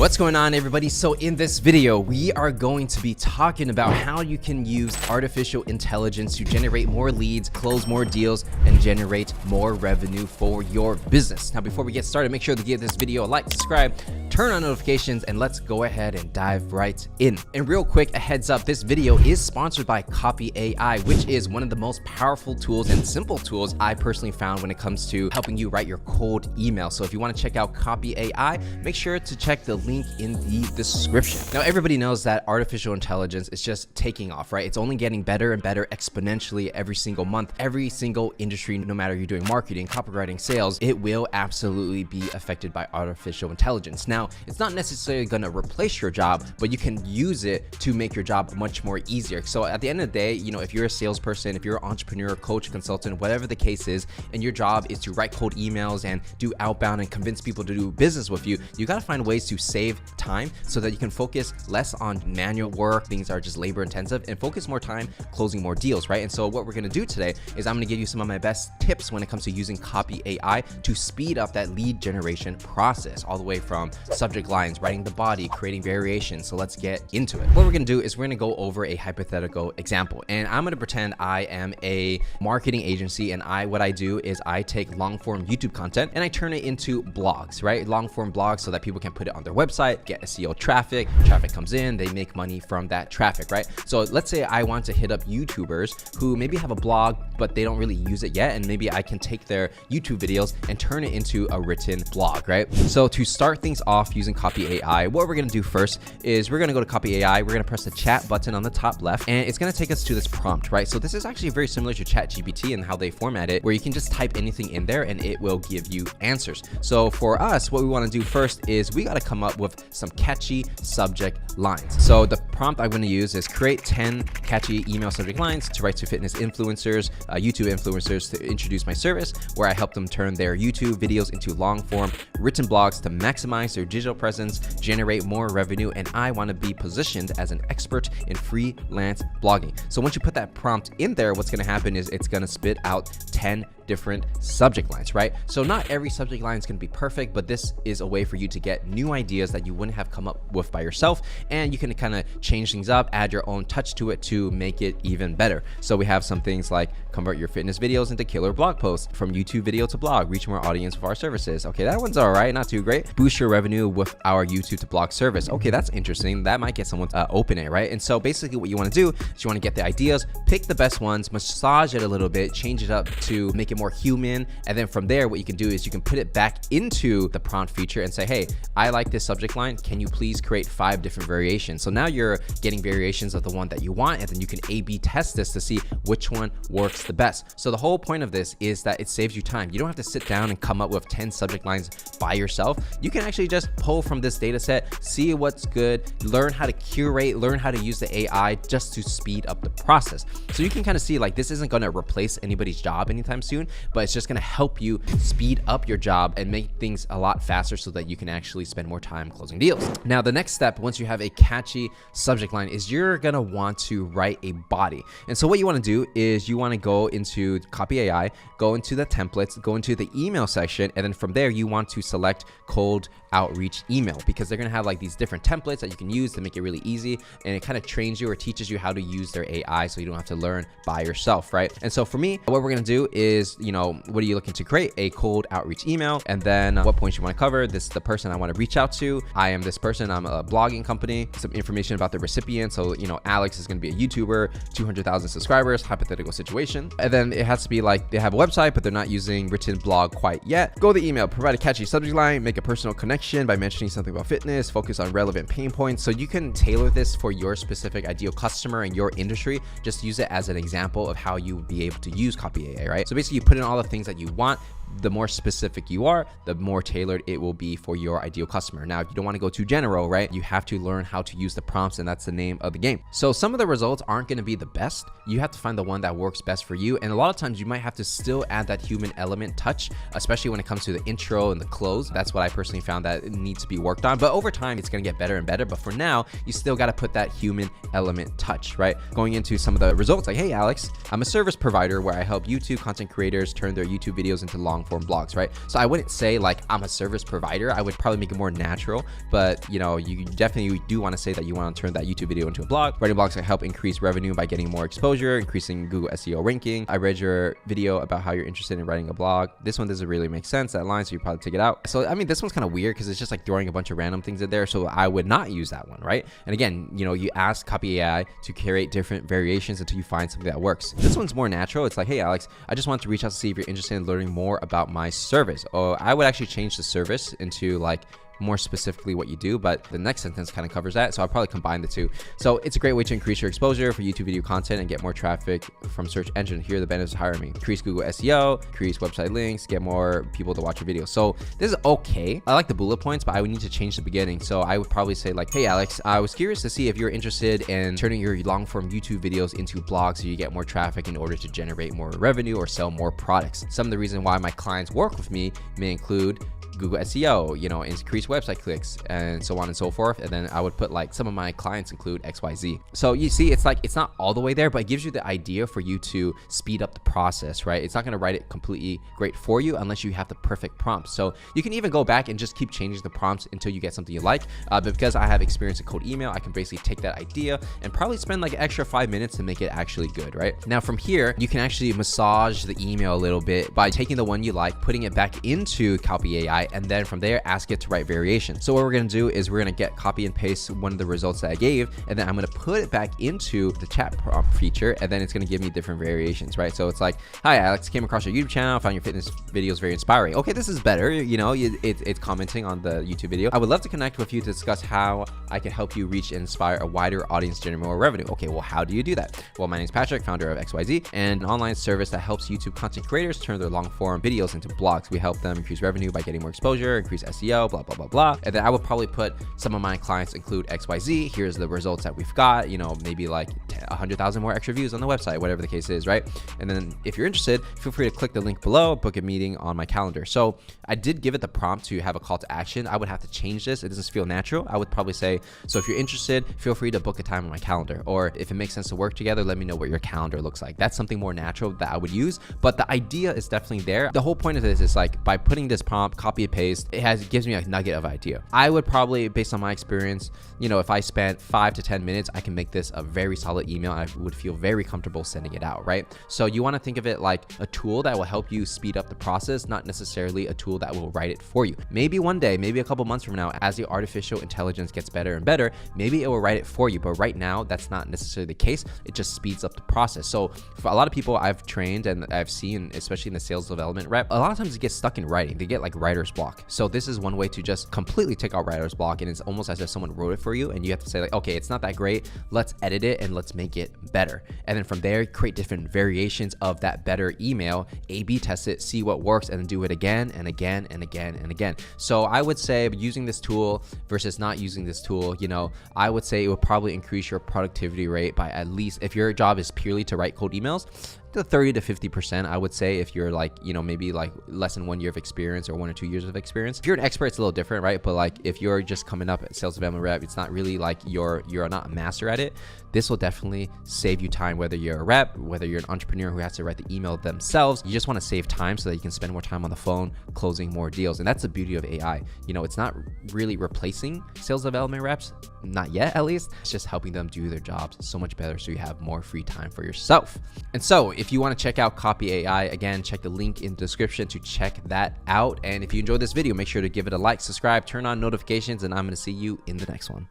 What's going on, everybody? So in this video, we are going to be talking about how you can use artificial intelligence to generate more leads, close more deals, and generate more revenue for your business. Now, before we get started, make sure to give this video a like, subscribe, turn on notifications, and let's go ahead and dive right in. And real quick, a heads up, this video is sponsored by Copy AI, which is one of the most powerful tools and simple tools I personally found when it comes to helping you write your cold email. So if you want to check out Copy AI, make sure to check the link in the description. Now, everybody knows that artificial intelligence is just taking off, right? It's only getting better and better exponentially every single month. Every single industry, no matter you're doing marketing, copywriting, sales, it will absolutely be affected by artificial intelligence. Now, it's not necessarily going to replace your job, but you can use it to make your job much more easier. So at the end of the day, you know, if you're a salesperson, if you're an entrepreneur, coach, consultant, whatever the case is, and your job is to write cold emails and do outbound and convince people to do business with you, you got to find ways to save time so that you can focus less on manual work, things that are just labor intensive, and focus more time closing more deals, right? And so what we're going to do today is I'm going to give you some of my best tips when it comes to using Copy AI to speed up that lead generation process, all the way from subject lines, writing the body, creating variations. So let's get into it. What we're going to do is we're going to go over a hypothetical example, and I'm going to pretend I am a marketing agency, and what I do is I take long form YouTube content and I turn it into blogs, right? Long form blogs so that people can put it on their website, get SEO traffic comes in, they make money from that traffic, right? So let's say I want to hit up YouTubers who maybe have a blog, but they don't really use it yet. And maybe I can take their YouTube videos and turn it into a written blog, right? So to start things off using Copy AI, what we're going to do first is we're going to go to Copy AI. We're going to press the chat button on the top left, and it's going to take us to this prompt, right? So this is actually very similar to ChatGPT and how they format it, where you can just type anything in there and it will give you answers. So for us, what we want to do first is we got to come up with some catchy subject lines. So the prompt I'm going to use is create 10 catchy email subject lines to write to fitness influencers, YouTube influencers, to introduce my service, where I help them turn their YouTube videos into long form written blogs to maximize their digital presence, generate more revenue, and I want to be positioned as an expert in freelance blogging. So once you put that prompt in there, what's going to happen is it's going to spit out 10 different subject lines, right? So not every subject line is going to be perfect, but this is a way for you to get new ideas that you wouldn't have come up with by yourself, and you can kind of change things up, add your own touch to it to make it even better. So we have some things like convert your fitness videos into killer blog posts, from YouTube video to blog, reach more audience with our services. Okay, that one's all right, not too great. Boost your revenue with our YouTube to blog service. Okay, that's interesting. That might get someone to open it, right? And so basically what you want to do is you want to get the ideas, pick the best ones, massage it a little bit, change it up to make it more human, and then from there what you can do is you can put it back into the prompt feature and say, hey, I like this subject line, can you please create 5 different variations? So now you're getting variations of the one that you want, and then you can A/B test this to see which one works the best. So the whole point of this is that it saves you time. You don't have to sit down and come up with 10 subject lines by yourself. You can actually just pull from this data set, see what's good, learn how to curate, learn how to use the AI just to speed up the process. So you can kind of see, like, this isn't going to replace anybody's job anytime soon, but it's just going to help you speed up your job and make things a lot faster so that you can actually spend more time closing deals. Now, the next step, once you have a catchy subject line, is you're going to want to write a body. And so what you want to do is you want to go into Copy AI, go into the templates, go into the email section, and then from there you want to select cold outreach email, because they're going to have like these different templates that you can use to make it really easy, and it kind of trains you or teaches you how to use their AI so you don't have to learn by yourself, right? And so for me, what we're going to do is, you know, what are you looking to create? A cold outreach email, and then what points you want to cover. This is the person I want to reach out to. I am this person, I'm a blogging company, some information about the recipient. So, you know, Alex is going to be a YouTuber, 200,000 subscribers, hypothetical situation. And then it has to be like they have a website, but they're not using written blog quite yet. Go the email, provide a catchy subject line, make a personal connection by mentioning something about fitness, focus on relevant pain points. So you can tailor this for your specific ideal customer and your industry. Just use it as an example of how you would be able to use Copy AI, right? So basically you put in all the things that you want. The more specific you are, the more tailored it will be for your ideal customer. Now, you don't want to go too general, right? You have to learn how to use the prompts, and that's the name of the game. So some of the results aren't going to be the best. You have to find the one that works best for you. And a lot of times you might have to still add that human element touch, especially when it comes to the intro and the close. That's what I personally found that it needs to be worked on. But over time, it's going to get better and better. But for now, you still got to put that human element touch, right? Going into some of the results, like, hey, Alex, I'm a service provider where I help YouTube content creators turn their YouTube videos into long long form blogs, right? So I wouldn't say like I'm a service provider. I would probably make it more natural, but you know, you definitely do want to say that you want to turn that YouTube video into a blog. Writing blogs can help increase revenue by getting more exposure, increasing Google SEO ranking. I read your video about how you're interested in writing a blog. This one doesn't really make sense, that line, so you probably take it out. So I mean, this one's kind of weird because it's just like throwing a bunch of random things in there. So I would not use that one, right? And again, you know, you ask Copy AI to create different variations until you find something that works. This one's more natural. It's like, hey Alex, I just want to reach out to see if you're interested in learning more about my service. Or I would actually change the service into like more specifically what you do, but the next sentence kind of covers that, so I'll probably combine the two. So it's a great way to increase your exposure for YouTube video content and get more traffic from search engine. Here are the benefits of hiring me: increase Google SEO, increase website links, get more people to watch your video. So this is okay. I like the bullet points, but I would need to change the beginning. So I would probably say like, hey Alex, I was curious to see if you're interested in turning your long form YouTube videos into blogs so you get more traffic in order to generate more revenue or sell more products. Some of the reasons why my clients work with me may include Google SEO, you know, increase website clicks, and so on and so forth. And then I would put like, some of my clients include XYZ. So you see, it's like, it's not all the way there, but it gives you the idea for you to speed up the process, right? It's not going to write it completely great for you unless you have the perfect prompt. So you can even go back and just keep changing the prompts until you get something you like. But because I have experience in cold email, I can basically take that idea and probably spend like an extra 5 minutes to make it actually good, right? Now from here, you can actually massage the email a little bit by taking the one you like, putting it back into Copy AI, and then from there ask it to write variations. So what we're going to do is we're going to get copy and paste one of the results that I gave, and then I'm going to put it back into the chat prompt feature, and then it's going to give me different variations, right? So it's like, hi Alex, came across your YouTube channel, found your fitness videos very inspiring. Okay, this is better. You know, it's commenting on the YouTube video. I would love to connect with you to discuss how I can help you reach and inspire a wider audience, generate more revenue. Okay, well, how do you do that? Well, my name is Patrick, founder of XYZ, and an online service that helps YouTube content creators turn their long form videos into blogs. We help them increase revenue by getting more exposure, increase SEO, blah, blah, blah, blah. And then I would probably put some of my clients include XYZ. Here's the results that we've got, you know, maybe like 100,000 more extra views on the website, whatever the case is, right? And then if you're interested, feel free to click the link below, book a meeting on my calendar. So I did give it the prompt to have a call to action. I would have to change this. It doesn't feel natural. I would probably say, so if you're interested, feel free to book a time on my calendar. Or if it makes sense to work together, let me know what your calendar looks like. That's something more natural that I would use, but the idea is definitely there. The whole point of this is like, by putting this prompt, copy and paste, it gives me a nugget of idea. I would probably, based on my experience, you know, if I spent 5 to 10 minutes, I can make this a very solid email. I would feel very comfortable sending it out, right? So you want to think of it like a tool that will help you speed up the process, not necessarily a tool that will write it for you. Maybe one day, maybe a couple months from now, as the artificial intelligence gets better and better, maybe it will write it for you. But right now, that's not necessarily the case. It just speeds up the process. So for a lot of people I've trained and I've seen, especially in the sales development rep, a lot of times they get stuck in writing. They get like writer's block. So this is one way to just completely take out writer's block, and it's almost as if someone wrote it for you, and you have to say like, okay, it's not that great, let's edit it and let's make it better. And then from there, create different variations of that better email, A/B test it, see what works, and then do it again and again and again and again. So I would say using this tool versus not using this tool, you know, I would say it would probably increase your productivity rate by at least, if your job is purely to write cold emails, to 30 to 50%, I would say, if you're like, you know, maybe like less than 1 year of experience or 1 or 2 years of experience. If you're an expert, it's a little different, right? But like, if you're just coming up at sales development rep, it's not really like you're not a master at it. This will definitely save you time, whether you're a rep, whether you're an entrepreneur who has to write the email themselves. You just want to save time so that you can spend more time on the phone closing more deals. And that's the beauty of AI. You know, it's not really replacing sales development reps, not yet at least. It's just helping them do their jobs so much better so you have more free time for yourself. And so if you want to check out Copy AI, again, check the link in the description to check that out. And if you enjoyed this video, make sure to give it a like, subscribe, turn on notifications, and I'm going to see you in the next one.